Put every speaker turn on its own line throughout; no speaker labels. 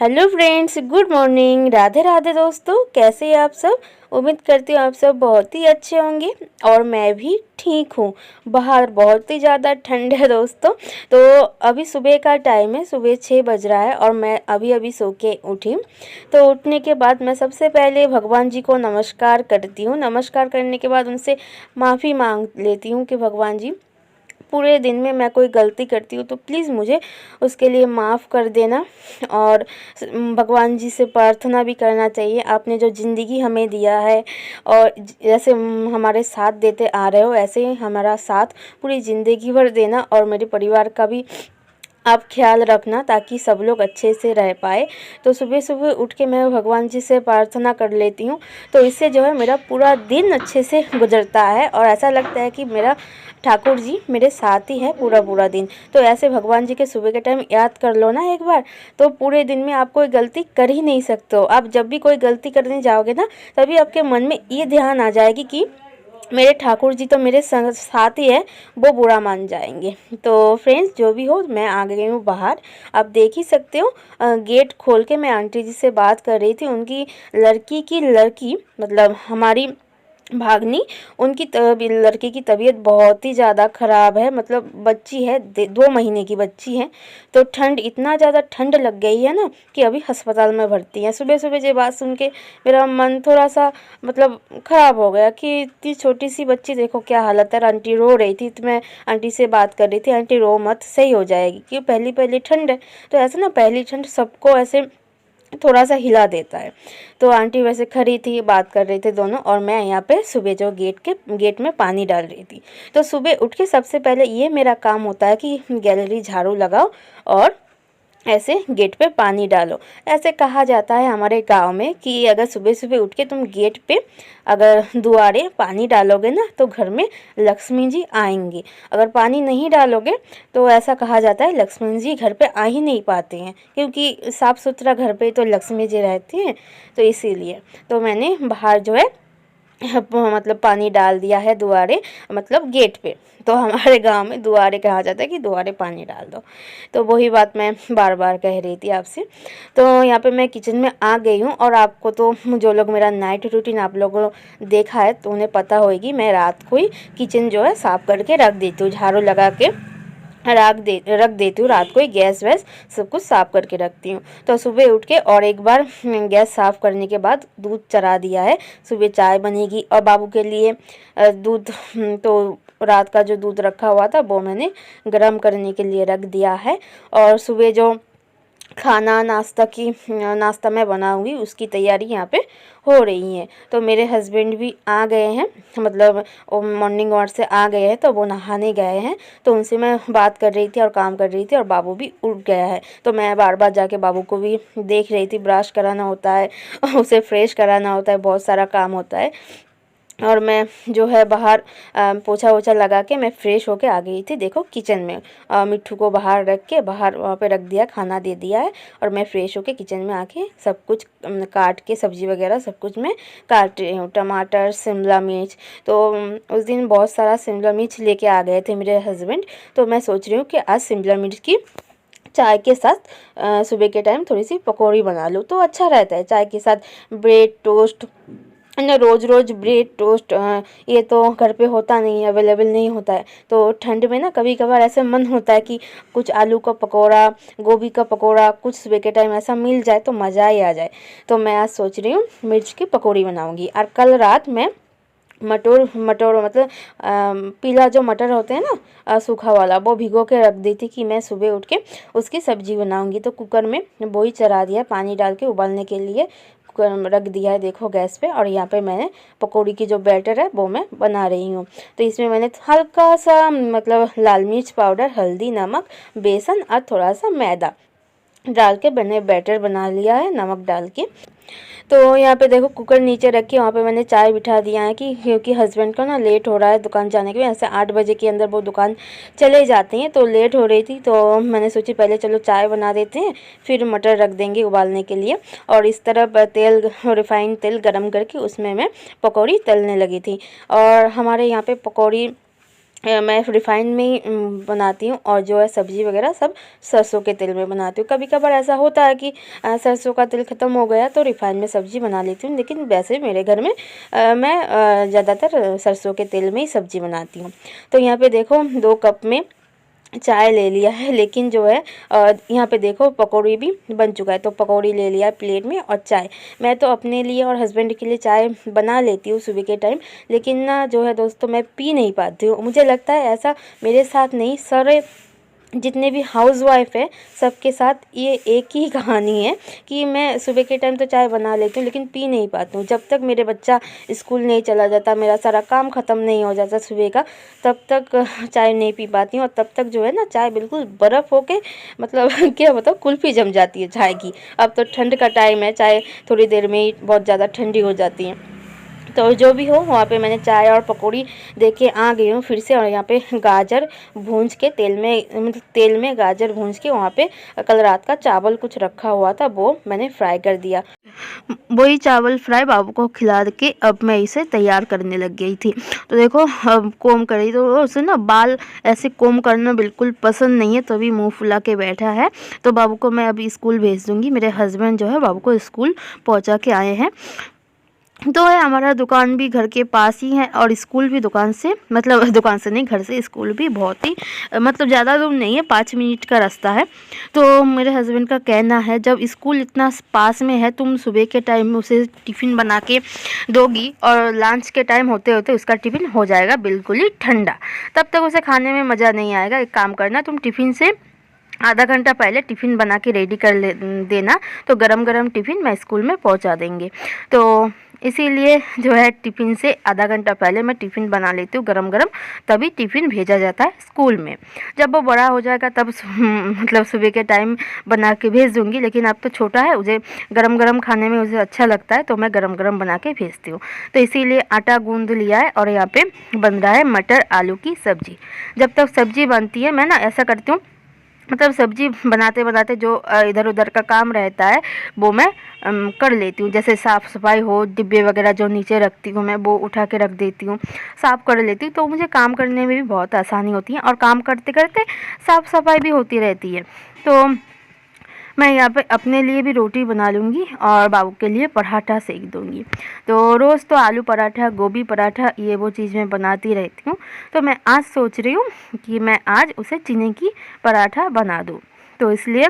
Hello friends, good morning. Radhe Radhe दोस्तों, कैसे हैं आप सब। उम्मीद करती हूँ आप सब बहुत ही अच्छे होंगे और मैं भी ठीक हूँ। बाहर बहुत ही ज़्यादा ठंड है दोस्तों। तो अभी सुबह का टाइम है, सुबह 6 बज रहा है और मैं अभी अभी सो के उठी। तो उठने के बाद मैं सबसे पहले भगवान जी को नमस्कार करती हूँ। नमस्कार करने के बाद उनसे माफ़ी मांग लेती हूँ कि भगवान जी, पूरे दिन में मैं कोई गलती करती हूँ तो प्लीज़ मुझे उसके लिए माफ़ कर देना। और भगवान जी से प्रार्थना भी करना चाहिए, आपने जो ज़िंदगी हमें दिया है और जैसे हमारे साथ देते आ रहे हो ऐसे ही हमारा साथ पूरी ज़िंदगी भर देना और मेरे परिवार का भी आप ख्याल रखना ताकि सब लोग अच्छे से रह पाए। तो सुबह सुबह उठ के मैं भगवान जी से प्रार्थना कर लेती हूँ। तो इससे जो है मेरा पूरा दिन अच्छे से गुजरता है और ऐसा लगता है कि मेरा ठाकुर जी मेरे साथ ही है पूरा पूरा दिन। तो ऐसे भगवान जी के सुबह के टाइम याद कर लो ना एक बार, तो पूरे दिन में आप कोई गलती कर ही नहीं सकते हो। आप जब भी कोई गलती करने जाओगे ना, तभी आपके मन में ये ध्यान आ जाएगी कि मेरे ठाकुर जी तो मेरे साथ ही है, वो बुरा मान जाएंगे। तो फ्रेंड्स, जो भी हो, मैं आ गई हूँ बाहर। आप देख ही सकते हो, गेट खोल के मैं आंटी जी से बात कर रही थी। उनकी लड़की की लड़की मतलब हमारी भागनी, उनकी लड़के की तबीयत बहुत ही ज़्यादा ख़राब है। मतलब बच्ची है, 2 महीने की बच्ची है। तो ठंड, इतना ज़्यादा ठंड लग गई है ना कि अभी अस्पताल में भर्ती है। सुबह सुबह ये बात सुन के मेरा मन थोड़ा सा मतलब ख़राब हो गया कि इतनी छोटी सी बच्ची, देखो क्या हालत है। आंटी रो रही थी तो मैं आंटी से बात कर रही थी, आंटी रो मत, सही हो जाएगी। क्योंकि पहली पहली ठंड है, तो ऐसे ना पहली ठंड सबको ऐसे थोड़ा सा हिला देता है। तो आंटी वैसे खड़ी थी, बात कर रहे थे दोनों, और मैं यहाँ पे सुबह जो गेट में पानी डाल रही थी। तो सुबह उठ के सबसे पहले ये मेरा काम होता है कि गैलरी झाड़ू लगाओ और ऐसे गेट पे पानी डालो। ऐसे कहा जाता है हमारे गांव में कि अगर सुबह सुबह उठ के तुम गेट पे अगर दुआरे पानी डालोगे ना, तो घर में लक्ष्मी जी आएंगी। अगर पानी नहीं डालोगे तो ऐसा कहा जाता है लक्ष्मी जी घर पे आ ही नहीं पाते हैं, क्योंकि साफ़ सुथरा घर पे तो लक्ष्मी जी रहती हैं। तो इसीलिए तो मैंने बाहर जो है मतलब पानी डाल दिया है दुआरे, मतलब गेट पे। तो हमारे गांव में दुआरे कहा जाता है कि दुआरे पानी डाल दो। तो वही बात मैं बार बार कह रही थी आपसे। तो यहाँ पे मैं किचन में आ गई हूँ और आपको तो, जो लोग मेरा नाइट रूटीन आप लोगों ने देखा है तो उन्हें पता होगी, मैं रात को ही किचन जो है साफ़ करके रख देती हूँ, झाड़ू लगा के रख देती हूँ। रात को ही गैस वैस सब कुछ साफ़ करके रखती हूँ। तो सुबह उठ के और एक बार गैस साफ़ करने के बाद दूध चढ़ा दिया है। सुबह चाय बनेगी और बाबू के लिए दूध, तो रात का जो दूध रखा हुआ था वो मैंने गर्म करने के लिए रख दिया है। और सुबह जो खाना नाश्ता मैं बनाऊंगी उसकी तैयारी यहाँ पे हो रही है। तो मेरे हस्बैंड भी आ गए हैं, मतलब वो मॉर्निंग वॉक से आ गए हैं, तो वो नहाने गए हैं। तो उनसे मैं बात कर रही थी और काम कर रही थी और बाबू भी उठ गया है। तो मैं बार बार जाके बाबू को भी देख रही थी, ब्रश कराना होता है उसे फ्रेश कराना होता है, बहुत सारा काम होता है। और मैं जो है बाहर पोछा वोछा लगा के मैं फ़्रेश होके आ गई थी, देखो किचन में। मिट्ठू को बाहर रख के, बाहर वहाँ पे रख दिया, खाना दे दिया है। और मैं फ़्रेश होके किचन में आके सब कुछ काट के, सब्ज़ी वगैरह सब कुछ मैं काट रही हूँ। टमाटर, शिमला मिर्च, तो उस दिन बहुत सारा शिमला मिर्च लेके आ गए थे मेरे हस्बैंड। तो मैं सोच रही हूँ कि आज शिमला मिर्च की चाय के साथ सुबह के टाइम थोड़ी सी पकौड़ी बना लूँ तो अच्छा रहता है चाय के साथ। ब्रेड टोस्ट ना, रोज़ रोज़ ब्रेड टोस्ट ये तो घर पे होता नहीं है, अवेलेबल नहीं होता है। तो ठंड में ना कभी कभार ऐसे मन होता है कि कुछ आलू का पकौड़ा, गोभी का पकौड़ा, कुछ सुबह के टाइम ऐसा मिल जाए तो मज़ा ही आ जाए। तो मैं आज सोच रही हूँ मिर्च की पकौड़ी बनाऊँगी। और कल रात मैं मटर मतलब पीला जो मटर होते हैं ना, सूखा वाला, वो भिगो के रख दी थी कि मैं सुबह उठ के उसकी सब्ज़ी बनाऊंगी। तो कुकर में वो ही चढ़ा दिया, पानी डाल के उबालने के लिए कुकर में रख दिया है, देखो गैस पे। और यहाँ पे मैंने पकौड़ी की जो बैटर है वो मैं बना रही हूँ। तो इसमें मैंने हल्का सा मतलब लाल मिर्च पाउडर, हल्दी, नमक, बेसन और थोड़ा सा मैदा डाल के मैंने बैटर बना लिया है, नमक डाल के। तो यहाँ पे देखो कुकर नीचे रख के वहाँ पे मैंने चाय बिठा दिया है कि क्योंकि हस्बैंड का ना लेट हो रहा है दुकान जाने के लिए। ऐसे 8 बजे के अंदर वो दुकान चले जाते हैं, तो लेट हो रही थी। तो मैंने सोची पहले चलो चाय बना देते हैं, फिर मटर रख देंगे उबालने के लिए। और इस तरफ तेल, रिफाइंड तेल गरम करके उसमें मैं पकौड़ी तलने लगी थी। और हमारे यहाँ पे पकौड़ी मैं रिफ़ाइंड में ही बनाती हूँ, और जो है सब्ज़ी वगैरह सब सरसों के तेल में बनाती हूँ। कभी कभार ऐसा होता है कि सरसों का तेल ख़त्म हो गया तो रिफ़ाइंड में सब्ज़ी बना लेती हूँ, लेकिन वैसे मेरे घर में मैं ज़्यादातर सरसों के तेल में ही सब्ज़ी बनाती हूँ। तो यहाँ पे देखो 2 कप में चाय ले लिया है, लेकिन जो है यहाँ पे देखो पकौड़ी भी बन चुका है। तो पकौड़ी ले लिया प्लेट में, और चाय मैं तो अपने लिए और हस्बैंड के लिए चाय बना लेती हूँ सुबह के टाइम, लेकिन ना जो है दोस्तों मैं पी नहीं पाती हूँ। मुझे लगता है ऐसा मेरे साथ नहीं, सारे जितने भी हाउसवाइफ है सबके साथ ये एक ही कहानी है कि मैं सुबह के टाइम तो चाय बना लेती हूँ, लेकिन पी नहीं पाती हूँ। जब तक मेरे बच्चा स्कूल नहीं चला जाता, मेरा सारा काम ख़त्म नहीं हो जाता सुबह का, तब तक चाय नहीं पी पाती हूँ। और तब तक जो है ना चाय बिल्कुल बर्फ़ होके, मतलब क्या बताओ, कुल्फ़ी जम जाती है चाय की। अब तो ठंड का टाइम है, चाय थोड़ी देर में ही बहुत ज़्यादा ठंडी हो जाती है। तो जो भी हो, वहाँ पे मैंने चाय और पकौड़ी दे के आ गई हूँ फिर से। और यहाँ पे गाजर भूंज के तेल में, मतलब तेल में गाजर भूंज के, वहाँ पे कल रात का चावल कुछ रखा हुआ था वो मैंने फ्राई कर दिया। वही चावल फ्राई बाबू को खिला के अब मैं इसे तैयार करने लग गई थी। तो देखो अब कोम कर रही, तो उसे ना बाल ऐसे कोम करना बिल्कुल पसंद नहीं है, तभी मुँह फुला के बैठा है। तो बाबू को मैं अभी स्कूल भेज दूँगी। मेरे हस्बैंड जो है बाबू को स्कूल पहुँचा के आए हैं। तो है हमारा दुकान भी घर के पास ही है, और स्कूल भी दुकान से, मतलब दुकान से नहीं, घर से स्कूल भी बहुत ही मतलब ज़्यादा दूर नहीं है, 5 मिनट का रास्ता है। तो मेरे हस्बैंड का कहना है जब स्कूल इतना पास में है, तुम सुबह के टाइम में उसे टिफ़िन बना के दोगी और लंच के टाइम होते होते उसका टिफ़िन हो जाएगा बिल्कुल ही ठंडा, तब तक उसे खाने में मज़ा नहीं आएगा। एक काम करना, तुम टिफ़िन से आधा घंटा पहले टिफ़िन बना के रेडी कर देना, तो गरम गरम टिफ़िन मैं स्कूल में पहुंचा देंगे। तो इसीलिए जो है टिफ़िन से आधा घंटा पहले मैं टिफ़िन बना लेती हूँ गरम गरम, तभी टिफ़िन भेजा जाता है स्कूल में। जब वो बड़ा हो जाएगा तब मतलब सुबह के टाइम बना के भेज दूँगी, लेकिन अब तो छोटा है, उसे गरम गरम खाने में उसे अच्छा लगता है, तो मैं गरम गरम बना के भेजती हूँ। तो इसीलिए आटा गूँध लिया है, और यहाँ पे बन रहा है मटर आलू की सब्ज़ी। जब तक सब्ज़ी बनती है, मैं ना ऐसा करती हूँ, मतलब सब्ज़ी बनाते बनाते जो इधर उधर का काम रहता है वो मैं कर लेती हूँ। जैसे साफ़ सफाई हो, डिब्बे वगैरह जो नीचे रखती हूँ मैं वो उठा के रख देती हूँ, साफ़ कर लेती हूँ। तो मुझे काम करने में भी बहुत आसानी होती है, और काम करते करते साफ़ सफाई भी होती रहती है। तो मैं यहाँ पे अपने लिए भी रोटी बना लूँगी और बाबू के लिए पराठा सेक दूँगी। तो रोज़ तो आलू पराठा, गोभी पराठा, ये वो चीज़ मैं बनाती रहती हूँ। तो मैं आज सोच रही हूँ कि मैं आज उसे चने की पराठा बना दूँ। तो इसलिए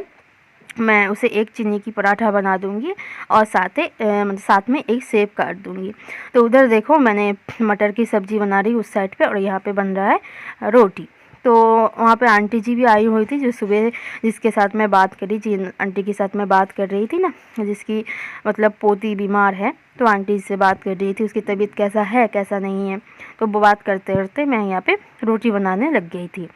मैं उसे एक चने की पराठा बना दूँगी, और साथ में एक सेब काट दूँगी। तो उधर देखो मैंने मटर की सब्ज़ी बना रही उस साइड पे, और यहाँ पे बन रहा है रोटी। तो वहाँ पे आंटी जी भी आई हुई थी, जो सुबह जिसके साथ मैं बात करी, जिन आंटी के साथ मैं बात कर रही थी ना, जिसकी मतलब पोती बीमार है, तो आंटी से बात कर रही थी उसकी तबीयत कैसा है कैसा नहीं है। तो वो बात करते करते मैं यहाँ पे रोटी बनाने लग गई थी।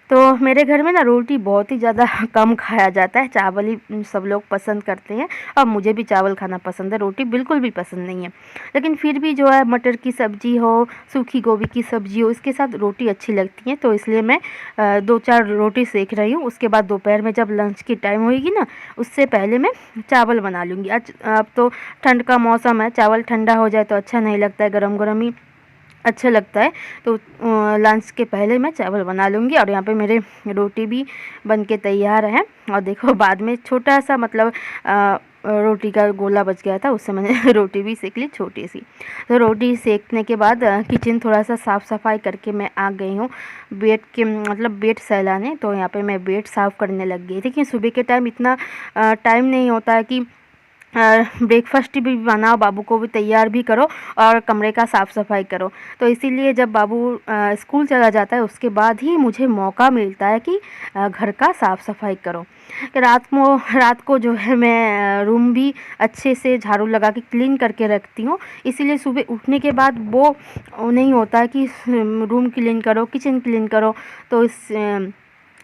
तो मेरे घर में ना रोटी बहुत ही ज़्यादा कम खाया जाता है, चावल ही सब लोग पसंद करते हैं, और मुझे भी चावल खाना पसंद है, रोटी बिल्कुल भी पसंद नहीं है। लेकिन फिर भी जो है मटर की सब्ज़ी हो, सूखी गोभी की सब्ज़ी हो, इसके साथ रोटी अच्छी लगती है। तो इसलिए मैं 2-4 रोटी सेक रही हूँ। उसके बाद दोपहर में जब लंच की टाइम होगी ना, उससे पहले मैं चावल बना लूँगी। आज अब तो ठंड का मौसम है, चावल ठंडा हो जाए तो अच्छा नहीं लगता है, गरम गरम ही अच्छा लगता है। तो लंच के पहले मैं चावल बना लूँगी, और यहाँ पे मेरे रोटी भी बन के तैयार है। और देखो बाद में छोटा सा मतलब रोटी का गोला बच गया था, उससे मैंने रोटी भी सेक ली छोटी सी। तो रोटी सेकने के बाद किचन थोड़ा सा साफ़ सफाई करके मैं आ गई हूँ बेड के, मतलब बेड सहलाने। तो यहाँ पे मैं बेड साफ़ करने लग गई थी कि सुबह के टाइम इतना टाइम नहीं होता है कि ब्रेकफास्ट भी बनाओ, बाबू को भी तैयार भी करो, और कमरे का साफ़ सफाई करो। तो इसीलिए जब बाबू स्कूल चला जाता है उसके बाद ही मुझे मौका मिलता है कि घर का साफ़ सफाई करो। रात को जो है मैं रूम भी अच्छे से झाड़ू लगा के क्लीन करके रखती हूँ। इसीलिए सुबह उठने के बाद वो नहीं होता है कि रूम क्लीन करो, किचन क्लीन करो। तो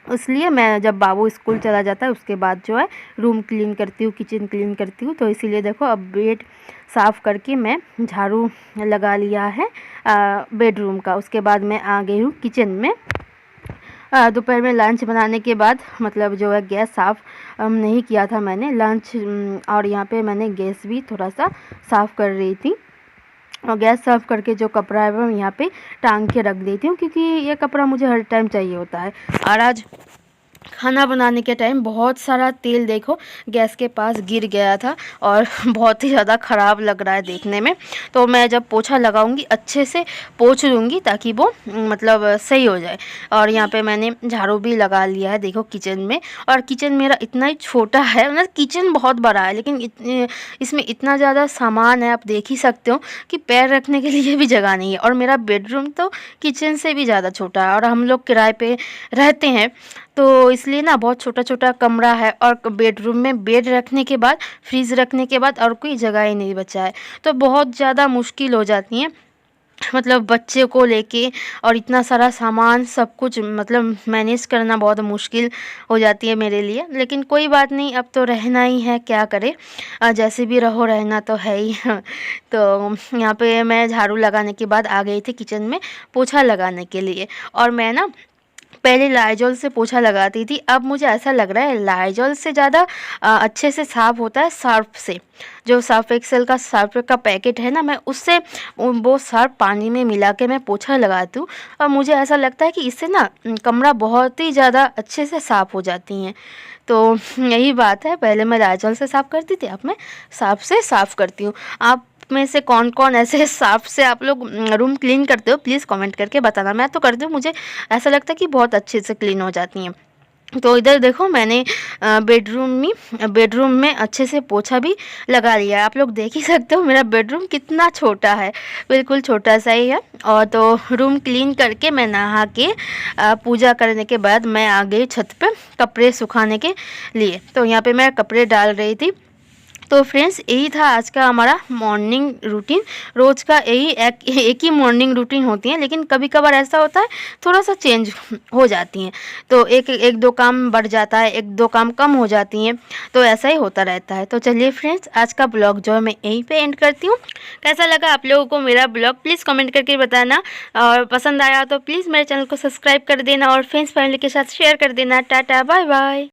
इसलिए मैं जब बाबू स्कूल चला जाता है उसके बाद जो है रूम क्लीन करती हूँ, किचन क्लीन करती हूँ। तो इसीलिए देखो अब बेड साफ़ करके मैं झाड़ू लगा लिया है बेडरूम का। उसके बाद मैं आ गई हूँ किचन में। दोपहर में लंच बनाने के बाद मतलब जो है गैस साफ़ नहीं किया था मैंने लंच, और यहाँ पे मैंने गैस भी थोड़ा सा साफ़ कर रही थी। और गैस साफ़ करके जो कपड़ा है वो मैं यहाँ पे टांग के रख देती हूँ, क्योंकि ये कपड़ा मुझे हर टाइम चाहिए होता है। और आज खाना बनाने के टाइम बहुत सारा तेल देखो गैस के पास गिर गया था और बहुत ही ज़्यादा ख़राब लग रहा है देखने में। तो मैं जब पोछा लगाऊंगी अच्छे से पोंछ लूँगी ताकि वो मतलब सही हो जाए। और यहाँ पे मैंने झाड़ू भी लगा लिया है देखो किचन में। और किचन मेरा इतना ही छोटा है, मतलब किचन बहुत बड़ा है लेकिन इसमें इतना ज़्यादा सामान है, आप देख ही सकते हो कि पैर रखने के लिए भी जगह नहीं है। और मेरा बेडरूम तो किचन से भी ज़्यादा छोटा है और हम लोग किराए पे रहते हैं, तो इसलिए ना बहुत छोटा छोटा कमरा है। और बेडरूम में बेड रखने के बाद, फ्रिज रखने के बाद और कोई जगह ही नहीं बचा है, तो बहुत ज़्यादा मुश्किल हो जाती है मतलब बच्चे को लेके। और इतना सारा सामान सब कुछ मतलब मैनेज करना बहुत मुश्किल हो जाती है मेरे लिए। लेकिन कोई बात नहीं, अब तो रहना ही है, क्या करें, जैसे भी रहो रहना तो है ही। तो यहाँ पे मैं झाड़ू लगाने के बाद आ गई थी किचन में पोछा लगाने के लिए। और मैं ना पहले लाइजॉल से पोछा लगाती थी, अब मुझे ऐसा लग रहा है लाइजॉल से ज़्यादा अच्छे से साफ़ होता है सर्फ से। जो सर्फ एक्सेल का सर्फ का पैकेट है ना, मैं उससे वो सर्फ पानी में मिला के मैं पोछा लगाती हूँ और मुझे ऐसा लगता है कि इससे ना कमरा बहुत ही ज़्यादा अच्छे से साफ़ हो जाती हैं। तो यही बात है, पहले मैं लाइजॉल से साफ़ करती थी, अब मैं सर्फ से साफ़ करती हूँ। आप में से कौन कौन ऐसे सर्फ से आप लोग रूम क्लीन करते हो, प्लीज़ कमेंट करके बताना। मैं तो करती हूँ, मुझे ऐसा लगता है कि बहुत अच्छे से क्लीन हो जाती हैं। तो इधर देखो मैंने बेडरूम में अच्छे से पोछा भी लगा लिया है। आप लोग देख ही सकते हो मेरा बेडरूम कितना छोटा है, बिल्कुल छोटा सा ही है। और तो रूम क्लीन करके मैं नहा के पूजा करने के बाद मैं आ गई छत पे कपड़े सुखाने के लिए। तो यहाँ पे मैं कपड़े डाल रही थी। तो फ्रेंड्स यही था आज का हमारा मॉर्निंग रूटीन। रोज़ का यही एक ही मॉर्निंग रूटीन होती है, लेकिन कभी कभार ऐसा होता है थोड़ा सा चेंज हो जाती हैं, तो एक दो काम बढ़ जाता है, एक दो काम कम हो जाती हैं, तो ऐसा ही होता रहता है। तो चलिए फ्रेंड्स, आज का ब्लॉग जो है मैं यहीं पे एंड करती हूँ। कैसा लगा आप लोगों को मेरा ब्लॉग प्लीज़ कमेंट करके बताना, और पसंद आया तो प्लीज़ मेरे चैनल को सब्सक्राइब कर देना और फ्रेंड्स फैमिली के साथ शेयर कर देना। Tata bye bye.